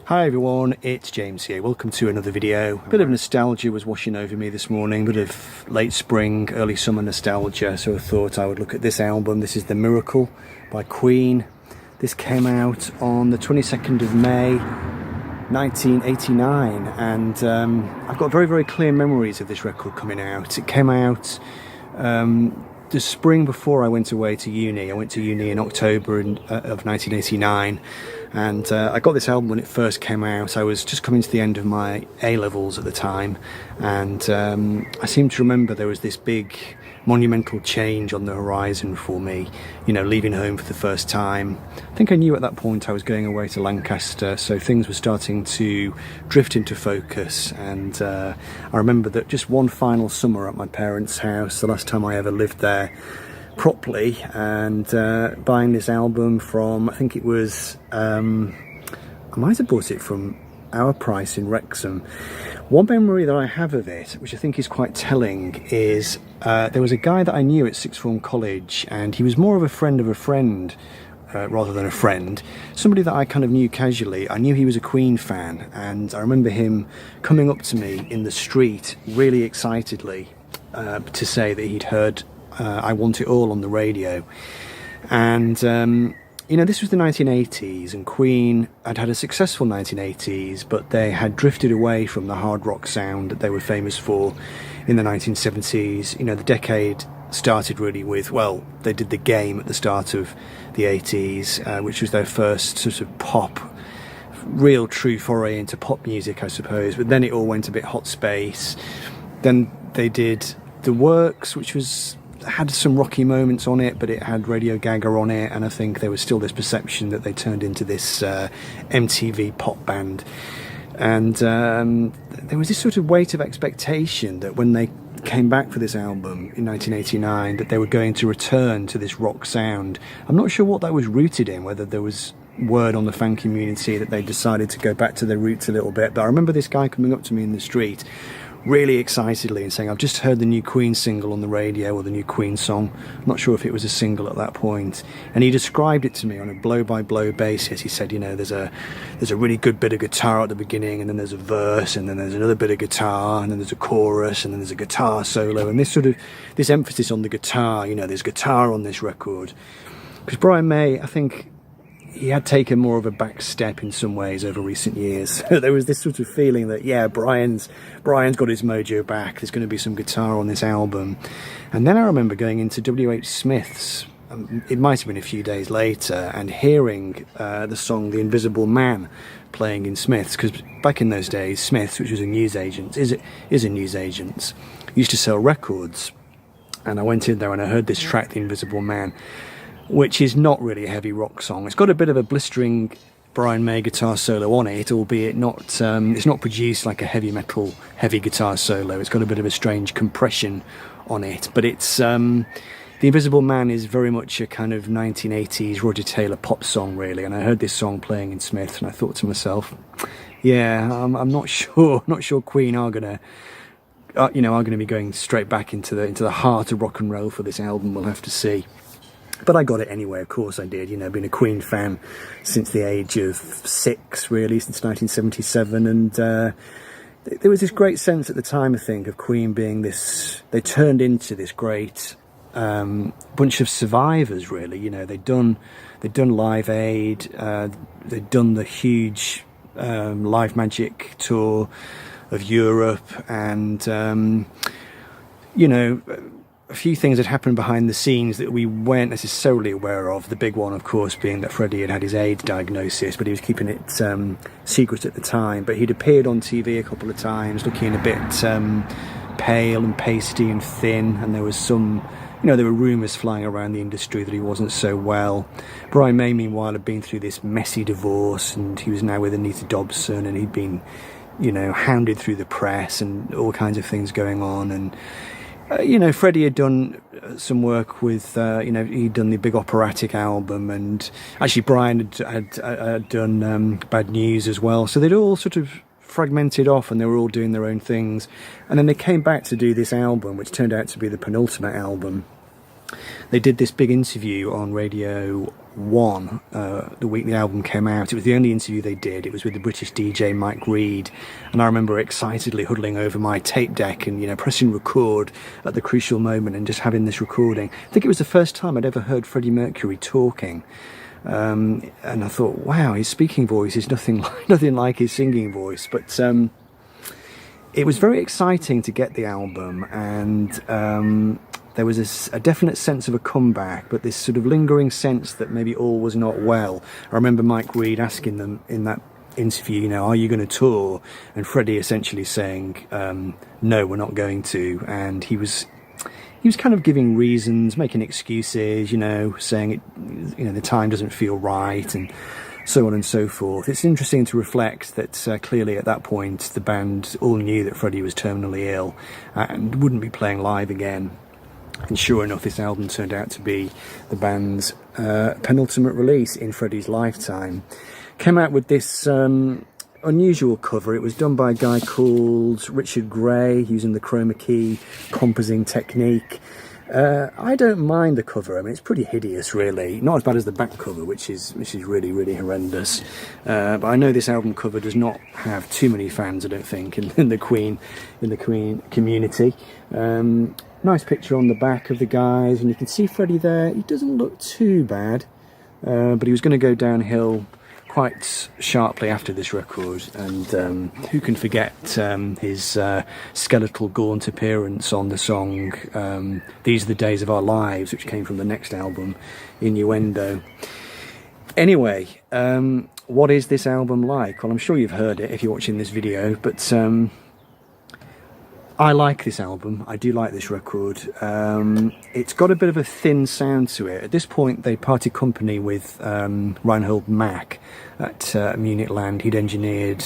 Hi everyone, it's James here. Welcome to another video. A bit of nostalgia was washing over me this morning, a bit of late spring, early summer nostalgia, so I thought I would look at this album. This is The Miracle by Queen. This came out on the 22nd of May 1989, and I've got very clear memories of this record coming out. It came out the spring before I went away to uni. I went to uni in October of 1989, and I got this album when it first came out. I was just coming to the end of my A-levels at the time, and I seem to remember there was this big monumental change on the horizon for me, you know, leaving home for the first time. I think I knew at that point I was going away to Lancaster, so things were starting to drift into focus. And I remember that just one final summer at my parents' house, the last time I ever lived there properly, and buying this album from, I think it was, I might have bought it from Our Price in Wrexham. One memory that I have of it, which I think is quite telling, is there was a guy that I knew at sixth form college, and he was more of a friend rather than a friend, somebody that I kind of knew casually. I knew he was a Queen fan, and I remember him coming up to me in the street really excitedly to say that he'd heard I Want It All on the radio. And you know, this was the 1980s, and Queen had had a successful 1980s, but they had drifted away from the hard rock sound that they were famous for in the 1970s. You know, the decade started really with, well, they did The Game at the start of the 80s, which was their first sort of pop, real true foray into pop music, I suppose. But then it all went a bit hot space. Then they did The Works, which had some rocky moments on it, but it had Radio Gaga on it, and I think there was still this perception that they turned into this MTV pop band. And there was this sort of weight of expectation that when they came back for this album in 1989, that they were going to return to this rock sound. I'm not sure what that was rooted in, whether there was word on the fan community that they decided to go back to their roots a little bit, but I remember this guy coming up to me in the street really excitedly and saying, I've just heard the new Queen single on the radio, or the new Queen song. I'm not sure if it was a single at that point. And he described it to me on a blow-by-blow basis. He said, you know, there's a really good bit of guitar at the beginning, and then there's a verse, and then there's another bit of guitar, and then there's a chorus, and then there's a guitar solo, and this emphasis on the guitar. You know, there's guitar on this record. Because Brian May, I think, he had taken more of a back step in some ways over recent years. There was this sort of feeling that, yeah, Brian's got his mojo back. There's going to be some guitar on this album. And then I remember going into W.H. Smith's, it might have been a few days later, and hearing the song The Invisible Man playing in Smith's, because back in those days, Smith's, which was a newsagent, is a newsagent, used to sell records. And I went in there and I heard this track, The Invisible Man, which is not really a heavy rock song. It's got a bit of a blistering Brian May guitar solo on it, albeit not. It's not produced like a heavy metal heavy guitar solo. It's got a bit of a strange compression on it, but it's The Invisible Man is very much a kind of 1980s Roger Taylor pop song, really. And I heard this song playing in Smith, and I thought to myself, yeah, I'm not sure Queen are gonna be going straight back into the heart of rock and roll for this album. We'll have to see. But I got it anyway, of course I did. You know, been a Queen fan since the age of 6, really, since 1977. And there was this great sense at the time, I think, of Queen being this... They turned into this great bunch of survivors, really. You know, they'd done Live Aid, they'd done the huge Live Magic tour of Europe, and, you know... A few things had happened behind the scenes that we weren't necessarily aware of. The big one, of course, being that Freddie had his AIDS diagnosis, but he was keeping it secret at the time. But he'd appeared on TV a couple of times, looking a bit pale and pasty and thin, and there was there were rumours flying around the industry that he wasn't so well. Brian May, meanwhile, had been through this messy divorce, and he was now with Anita Dobson, and he'd been, you know, hounded through the press and all kinds of things going on. And you know, Freddie had done some work with, he'd done the big operatic album, and actually Brian had done Bad News as well. So they'd all sort of fragmented off, and they were all doing their own things. And then they came back to do this album, which turned out to be the penultimate album. they did this big interview on Radio 1 the week the album came out. It was the only interview they did. It was with the British DJ Mike Reed, and I remember excitedly huddling over my tape deck and, you know, pressing record at the crucial moment and just having this recording. I think it was the first time I'd ever heard Freddie Mercury talking. And I thought, wow, his speaking voice is nothing like his singing voice. But it was very exciting to get the album, and there was a definite sense of a comeback, but this sort of lingering sense that maybe all was not well. I remember Mike Reed asking them in that interview, you know, are you going to tour? And Freddie essentially saying, no, we're not going to. And he was kind of giving reasons, making excuses, you know, saying it, you know, the time doesn't feel right, and so on and so forth. It's interesting to reflect that clearly at that point the band all knew that Freddie was terminally ill and wouldn't be playing live again. And sure enough, this album turned out to be the band's penultimate release in Freddie's lifetime. Came out with this unusual cover. It was done by a guy called Richard Gray, using the chroma key composing technique. I don't mind the cover. I mean, it's pretty hideous, really. Not as bad as the back cover, which is really, really horrendous. But I know this album cover does not have too many fans, I don't think, in the Queen community. Nice picture on the back of the guys, and you can see Freddie there. He doesn't look too bad, but he was going to go downhill quite sharply after this record, and who can forget his skeletal gaunt appearance on the song These Are the Days of Our Lives, which came from the next album, Innuendo. Anyway, what is this album like? Well, I'm sure you've heard it if you're watching this video, but I like this album. I do like this record. It's got a bit of a thin sound to it. At this point, they parted company with Reinhold Mack at Munich Land. He'd engineered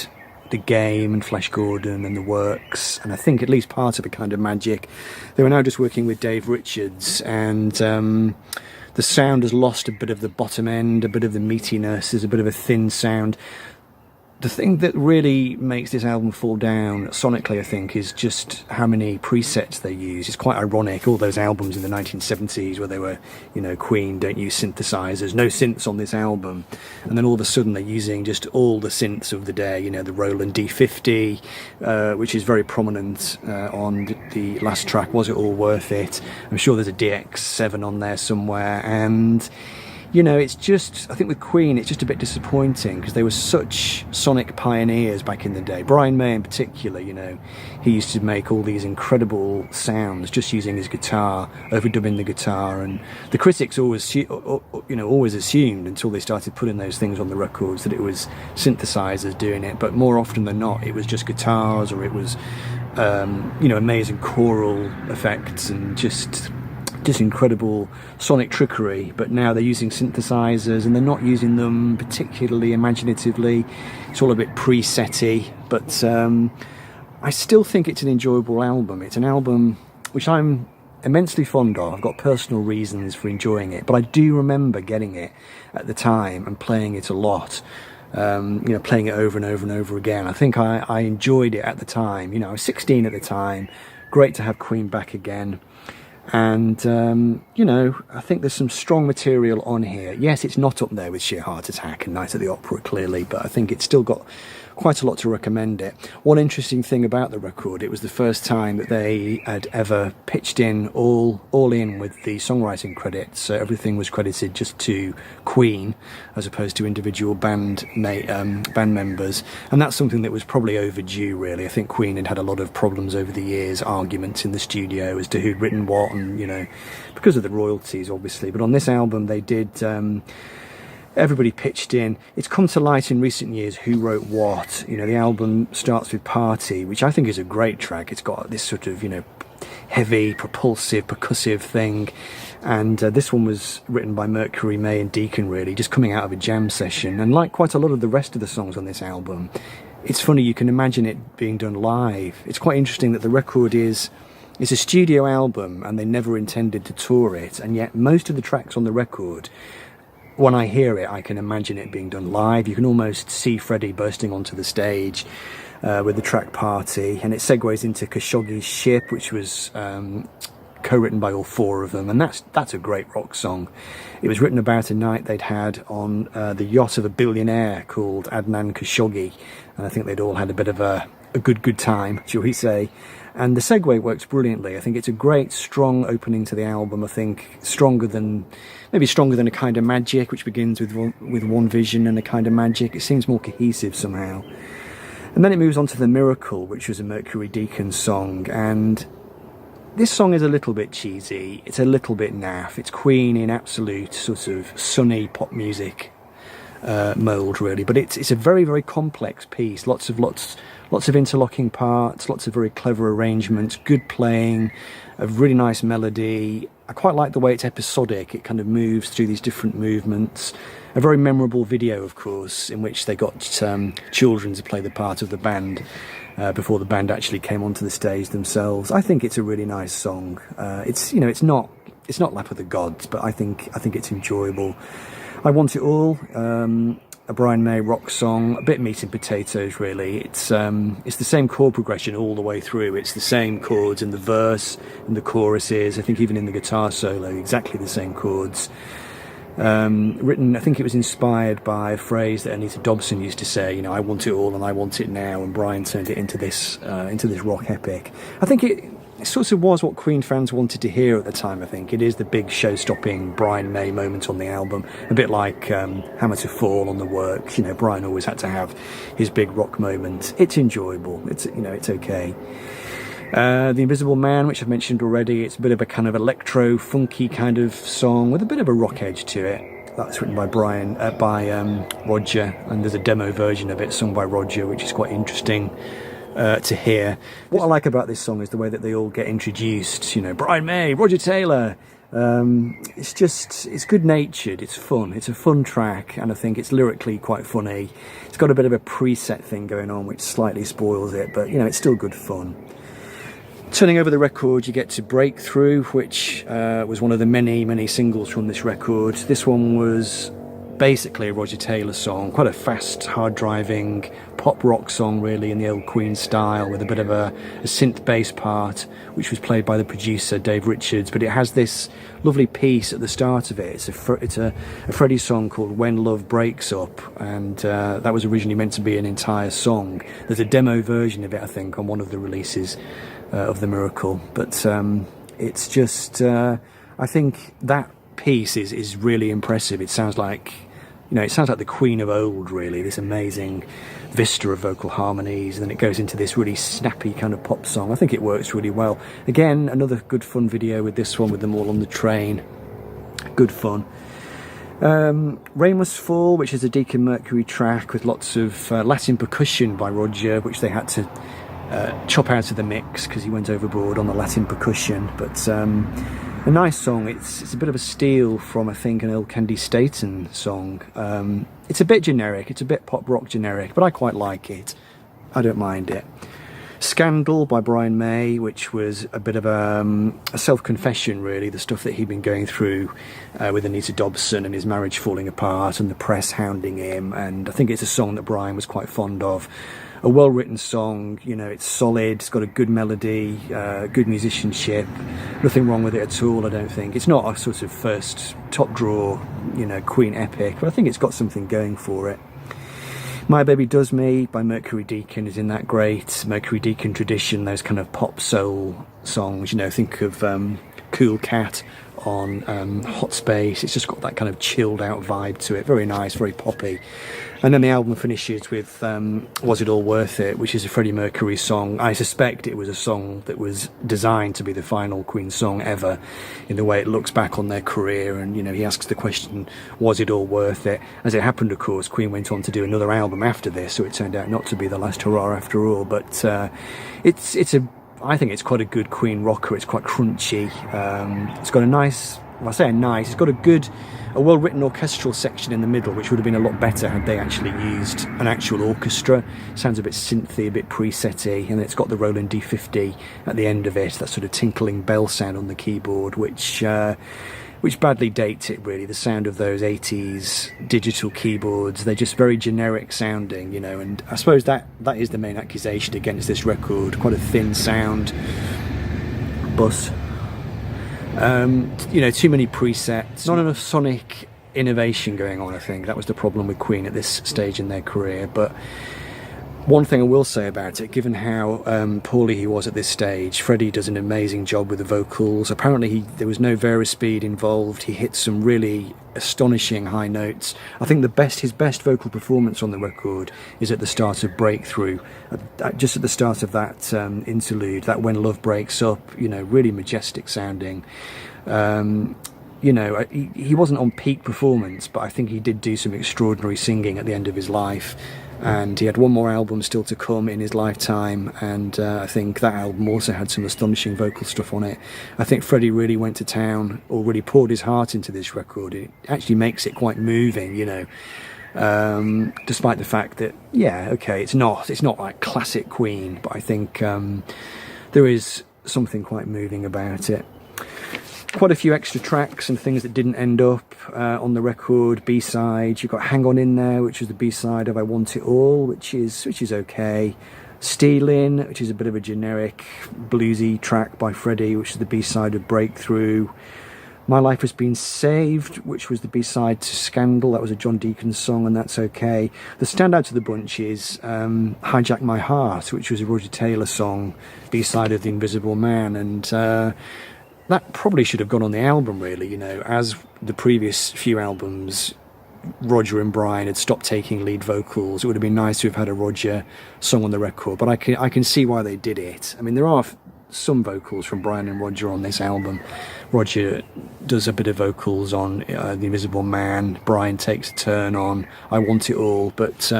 The Game and Flash Gordon and The Works, and I think at least part of A Kind of Magic. They were now just working with Dave Richards, and the sound has lost a bit of the bottom end, a bit of the meatiness. There's a bit of a thin sound. The thing that really makes this album fall down sonically, I think, is just how many presets they use. It's quite ironic, all those albums in the 1970s where they were, you know, Queen, don't use synthesizers, no synths on this album. And then all of a sudden they're using just all the synths of the day, you know, the Roland D50, which is very prominent on the last track, Was It All Worth It? I'm sure there's a DX7 on there somewhere, and you know, it's just, I think with Queen, it's just a bit disappointing because they were such sonic pioneers back in the day. Brian May in particular, you know, he used to make all these incredible sounds just using his guitar, overdubbing the guitar, and the critics always, you know, always assumed until they started putting those things on the records that it was synthesizers doing it, but more often than not, it was just guitars, or it was, you know, amazing choral effects and just incredible sonic trickery. But now they're using synthesizers, and they're not using them particularly imaginatively. It's all a bit preset-y, but I still think it's an enjoyable album. It's an album which I'm immensely fond of. I've got personal reasons for enjoying it, but I do remember getting it at the time and playing it a lot. You know, playing it over and over and over again. I think I enjoyed it at the time. You know, I was 16 at the time. Great to have Queen back again. And, you know, I think there's some strong material on here. Yes, it's not up there with Sheer Heart Attack and Night at the Opera, clearly, but I think it's still got quite a lot to recommend it. One interesting thing about the record, it was the first time that they had ever pitched in all in with the songwriting credits. So everything was credited just to Queen as opposed to individual band members, and that's something that was probably overdue, really. I think Queen had a lot of problems over the years, arguments in the studio as to who'd written what, and, you know, because of the royalties, obviously. But on this album they did, everybody pitched in. It's come to light in recent years who wrote what. You know, the album starts with Party, which I think is a great track. It's got this sort of, you know, heavy, propulsive, percussive thing. And this one was written by Mercury, May and Deacon, really, just coming out of a jam session. And like quite a lot of the rest of the songs on this album, it's funny, you can imagine it being done live. It's quite interesting that the record it's a studio album and they never intended to tour it. And yet most of the tracks on the record, when I hear it, I can imagine it being done live. You can almost see Freddie bursting onto the stage with the track Party, and it segues into Khashoggi's Ship, which was co-written by all four of them, and that's a great rock song. It was written about a night they'd had on the yacht of a billionaire called Adnan Khashoggi, and I think they'd all had a bit of a good time, shall we say. And the segue works brilliantly. I think it's a great, strong opening to the album. I think maybe stronger than A Kind of Magic, which begins with one vision and A Kind of Magic. It seems more cohesive somehow. And then it moves on to The Miracle, which was a Mercury Deacon song. And this song is a little bit cheesy. It's a little bit naff. It's Queen in absolute sort of sunny pop music mould, really. But it's a very, very complex piece. Lots of interlocking parts, lots of very clever arrangements, good playing, a really nice melody. I quite like the way it's episodic. It kind of moves through these different movements. A very memorable video, of course, in which they got children to play the part of the band before the band actually came onto the stage themselves. I think it's a really nice song. It's not Lap of the Gods, but I think it's enjoyable. I Want It All, a Brian May rock song, a bit meat and potatoes, really. It's the same chord progression all the way through. It's the same chords in the verse and the choruses. I think even in the guitar solo, exactly the same chords. Written, I think it was inspired by a phrase that Anita Dobson used to say, I want it all and I want it now, and Brian turned it into this rock epic. I think it sort of was what Queen fans wanted to hear at the time. I think it is the big show-stopping Brian May moment on the album, a bit like Hammer to Fall on The Work. Brian always had to have his big rock moment. It's enjoyable. It's okay. The Invisible Man, which I've mentioned already, it's a bit of a kind of electro funky kind of song with a bit of a rock edge to it. That's written by Roger, and there's a demo version of it sung by Roger, which is quite interesting to hear. What I like about this song is the way that they all get introduced. Brian May, Roger Taylor. It's good-natured, it's fun, it's a fun track, and I think it's lyrically quite funny. It's got a bit of a preset thing going on which slightly spoils it, but it's still good fun. Turning over the record, you get to Breakthrough, which was one of the many singles from this record. This one was basically a Roger Taylor song, quite a fast, hard-driving pop rock song, really, in the old Queen style, with a bit of a synth bass part, which was played by the producer Dave Richards. But it has this lovely piece at the start of it. It's a Freddie song called When Love Breaks Up, and that was originally meant to be an entire song. There's a demo version of it, I think, on one of the releases of The Miracle. But it's just, I think that piece is really impressive. It sounds like the Queen of old, really, this amazing vista of vocal harmonies, and then it goes into this really snappy kind of pop song. I think it works really well. Again, another good fun video with this one, with them all on the train. Good fun. Rain Must Fall, which is a Deacon Mercury track with lots of Latin percussion by Roger, which they had to chop out of the mix because he went overboard on the Latin percussion. But a nice song. It's a bit of a steal from, I think, an old Candy Staten song. It's a bit generic, it's a bit pop rock generic, but I quite like it. I don't mind it. Scandal by Brian May, which was a bit of a self-confession, really, the stuff that he'd been going through with Anita Dobson and his marriage falling apart and the press hounding him. And I think it's a song that Brian was quite fond of. A well-written song, it's solid, it's got a good melody, good musicianship, nothing wrong with it at all, I don't think. It's not a sort of first top-drawer, Queen epic, but I think it's got something going for it. My Baby Does Me by Mercury Deacon is in that great Mercury Deacon tradition, those kind of pop soul songs, think of Cool Cat on Hot Space. It's just got that kind of chilled out vibe to it, very nice, very poppy. And then the album finishes with Was It All Worth It, which is a Freddie Mercury song. I suspect it was a song that was designed to be the final Queen song ever, in the way it looks back on their career, and he asks the question, was it all worth it? As it happened, of course, Queen went on to do another album after this, so it turned out not to be the last hurrah after all. But I think it's quite a good Queen rocker. It's quite crunchy. It's got a nice, well, I say nice, it's got a well-written orchestral section in the middle, which would have been a lot better had they actually used an actual orchestra. Sounds a bit synthy, a bit presetty, and it's got the Roland D50 at the end of it, that sort of tinkling bell sound on the keyboard, which badly dates it, really. The sound of those 80s digital keyboards, they're just very generic sounding, and I suppose that is the main accusation against this record. Quite a thin sound. Bus. You know, too many presets, not enough sonic innovation going on. I think that was the problem with Queen at this stage in their career. But one thing I will say about it, given how poorly he was at this stage, Freddie does an amazing job with the vocals. Apparently there was no Speed involved. He hit some really astonishing high notes. I think his best vocal performance on the record is at the start of Breakthrough, just at the start of that interlude, that When Love Breaks Up, you know, really majestic sounding. You know, he wasn't on peak performance, but I think he did do some extraordinary singing at the end of his life. And he had one more album still to come in his lifetime, and I think that album also had some astonishing vocal stuff on it. I think Freddie really went to town, or really poured his heart into this record. It actually makes it quite moving, you know, despite the fact that, yeah, okay, it's not like classic Queen, but I think there is something quite moving about it. Quite a few extra tracks and things that didn't end up on the record. B-side, you've got Hang On In There, which is the B-side of I Want It All, which is okay. Stealin', which is a bit of a generic bluesy track by Freddie, which is the B-side of Breakthrough. My Life Has Been Saved, which was the B-side to Scandal. That was a John Deacon song, and that's okay. The standout of the bunch is Hijack My Heart, which was a Roger Taylor song, B-side of The Invisible Man, and that probably should have gone on the album, really. You know, as the previous few albums, Roger and Brian had stopped taking lead vocals. It would have been nice to have had a Roger song on the record, but I can see why they did it. I mean, there are some vocals from Brian and Roger on this album. Roger does a bit of vocals on The Invisible Man. Brian takes a turn on I Want It All, but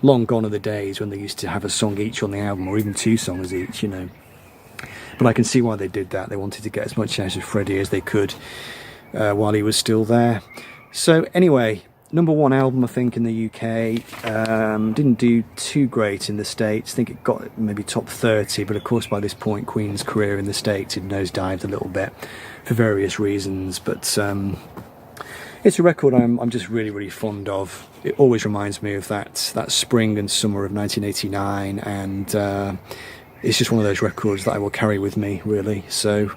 long gone are the days when they used to have a song each on the album, or even two songs each, you know. But I can see why they did that. They wanted to get as much out of Freddie as they could while he was still there. So anyway, #1 album, I think, in the UK. Didn't do too great in the States. I think it got maybe top 30, but of course by this point Queen's career in the States had nosedived a little bit for various reasons. But it's a record I'm just really, really fond of. It always reminds me of that spring and summer of 1989, and it's just one of those records that I will carry with me, really. So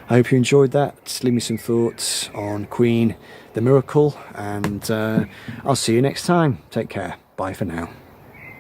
I hope you enjoyed that. Leave me some thoughts on Queen, The Miracle, and I'll see you next time. Take care. Bye for now.